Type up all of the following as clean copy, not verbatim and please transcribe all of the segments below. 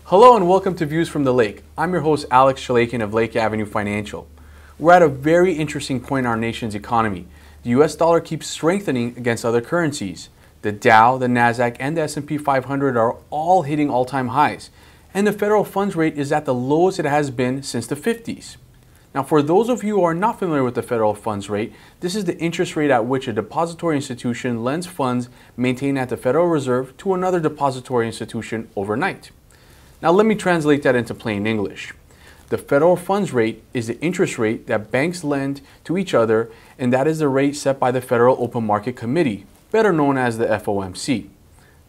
Hello and welcome to Views from the Lake. I'm your host Alex Chalekian of Lake Avenue Financial. We're at a very interesting point in our nation's economy. The US dollar keeps strengthening against other currencies. The Dow, the Nasdaq, and the S&P 500 are all hitting all-time highs. And the federal funds rate is at the lowest it has been since the 50s. Now, for those of you who are not familiar with the federal funds rate, this is the interest rate at which a depository institution lends funds maintained at the Federal Reserve to another depository institution overnight. Now, let me translate that into plain English. The federal funds rate is the interest rate that banks lend to each other, and that is the rate set by the Federal Open Market Committee, better known as the FOMC.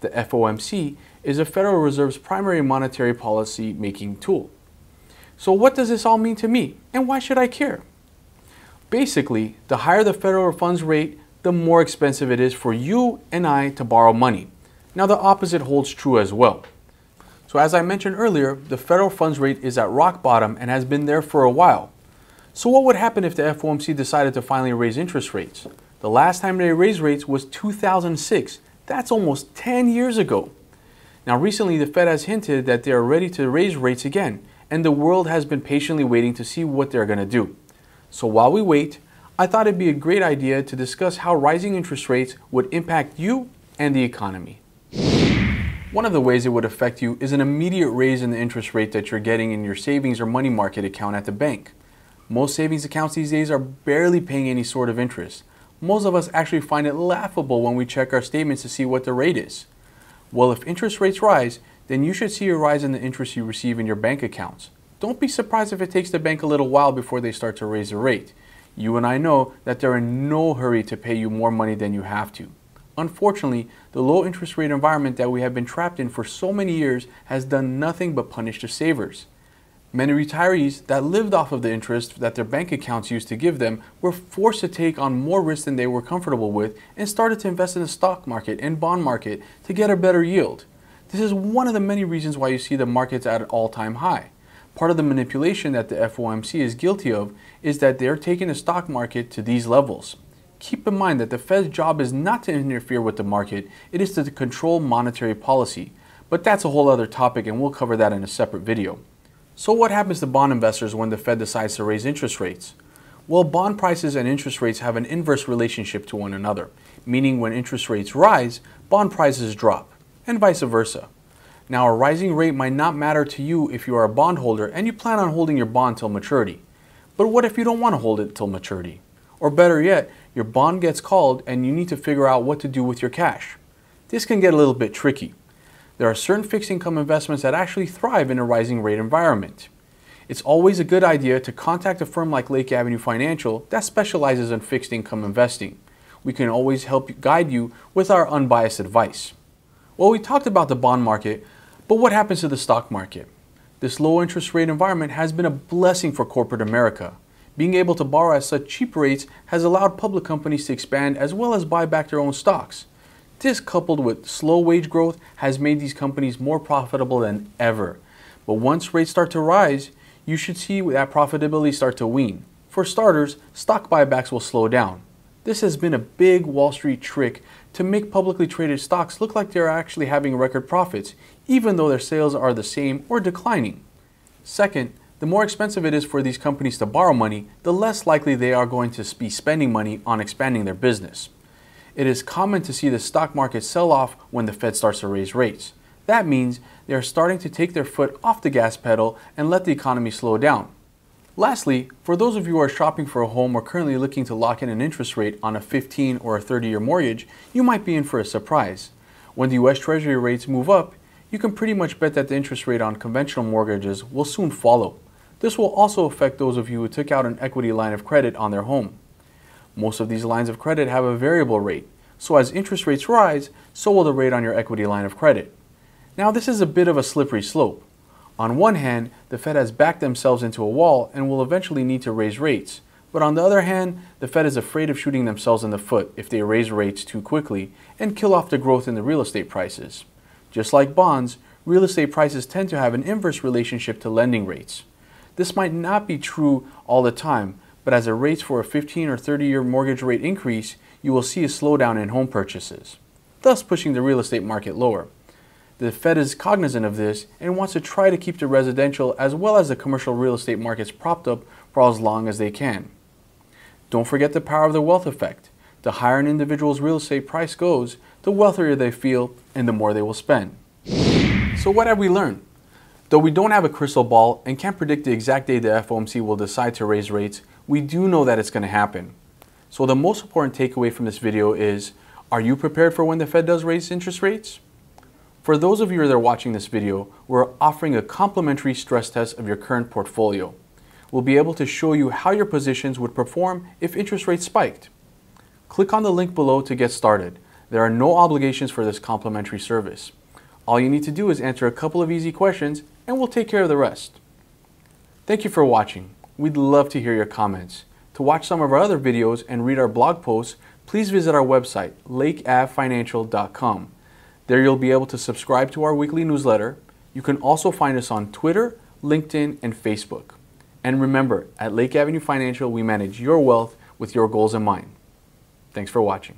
The FOMC is the Federal Reserve's primary monetary policy making tool. So what does this all mean to me, and why should I care? Basically, the higher the federal funds rate, the more expensive it is for you and I to borrow money. Now, the opposite holds true as well. So as I mentioned earlier, the federal funds rate is at rock bottom and has been there for a while. So what would happen if the FOMC decided to finally raise interest rates? The last time they raised rates was 2006. That's almost 10 years ago. Now, recently the Fed has hinted that they are ready to raise rates again, and the world has been patiently waiting to see what they're going to do. So while we wait, I thought it'd be a great idea to discuss how rising interest rates would impact you and the economy. One of the ways it would affect you is an immediate raise in the interest rate that you're getting in your savings or money market account at the bank. Most savings accounts these days are barely paying any sort of interest. Most of us actually find it laughable when we check our statements to see what the rate is. Well, if interest rates rise, then you should see a rise in the interest you receive in your bank accounts. Don't be surprised if it takes the bank a little while before they start to raise the rate. You and I know that they're in no hurry to pay you more money than you have to. Unfortunately, the low interest rate environment that we have been trapped in for so many years has done nothing but punish the savers. Many retirees that lived off of the interest that their bank accounts used to give them were forced to take on more risk than they were comfortable with and started to invest in the stock market and bond market to get a better yield. This is one of the many reasons why you see the markets at an all-time high. Part of the manipulation that the FOMC is guilty of is that they're taking the stock market to these levels. Keep in mind that the Fed's job is not to interfere with the market, it is to control monetary policy. But that's a whole other topic, and we'll cover that in a separate video. So what happens to bond investors when the Fed decides to raise interest rates? Well, bond prices and interest rates have an inverse relationship to one another, meaning when interest rates rise, bond prices drop, and vice versa. Now, a rising rate might not matter to you if you are a bondholder and you plan on holding your bond till maturity. But what if you don't want to hold it till maturity? Or better yet, your bond gets called and you need to figure out what to do with your cash. This can get a little bit tricky. There are certain fixed income investments that actually thrive in a rising rate environment. It's always a good idea to contact a firm like Lake Avenue Financial that specializes in fixed income investing. We can always help guide you with our unbiased advice. Well, we talked about the bond market, but what happens to the stock market? This low interest rate environment has been a blessing for corporate America. Being able to borrow at such cheap rates has allowed public companies to expand as well as buy back their own stocks. This, coupled with slow wage growth, has made these companies more profitable than ever. But once rates start to rise, you should see that profitability start to wane. For starters, stock buybacks will slow down. This has been a big Wall Street trick to make publicly traded stocks look like they're actually having record profits, even though their sales are the same or declining. Second, the more expensive it is for these companies to borrow money, the less likely they are going to be spending money on expanding their business. It is common to see the stock market sell off when the Fed starts to raise rates. That means they are starting to take their foot off the gas pedal and let the economy slow down. Lastly, for those of you who are shopping for a home or currently looking to lock in an interest rate on a 15 or a 30-year mortgage, you might be in for a surprise. When the US Treasury rates move up, you can pretty much bet that the interest rate on conventional mortgages will soon follow. This will also affect those of you who took out an equity line of credit on their home. Most of these lines of credit have a variable rate, so as interest rates rise, so will the rate on your equity line of credit. Now, this is a bit of a slippery slope. On one hand, the Fed has backed themselves into a wall and will eventually need to raise rates. But on the other hand, the Fed is afraid of shooting themselves in the foot if they raise rates too quickly and kill off the growth in the real estate prices. Just like bonds, real estate prices tend to have an inverse relationship to lending rates. This might not be true all the time, but as the rates for a 15 or 30-year mortgage rate increase, you will see a slowdown in home purchases, thus pushing the real estate market lower. The Fed is cognizant of this and wants to try to keep the residential as well as the commercial real estate markets propped up for as long as they can. Don't forget the power of the wealth effect. The higher an individual's real estate price goes, the wealthier they feel and the more they will spend. So what have we learned? Though we don't have a crystal ball and can't predict the exact day the FOMC will decide to raise rates, we do know that it's going to happen. So the most important takeaway from this video is, are you prepared for when the Fed does raise interest rates? For those of you that are watching this video, we're offering a complimentary stress test of your current portfolio. We'll be able to show you how your positions would perform if interest rates spiked. Click on the link below to get started. There are no obligations for this complimentary service. All you need to do is answer a couple of easy questions and we'll take care of the rest. Thank you for watching. We'd love to hear your comments. To watch some of our other videos and read our blog posts, please visit our website, lakeavfinancial.com. There you'll be able to subscribe to our weekly newsletter. You can also find us on Twitter, LinkedIn, and Facebook. And remember, at Lake Avenue Financial, we manage your wealth with your goals in mind. Thanks for watching.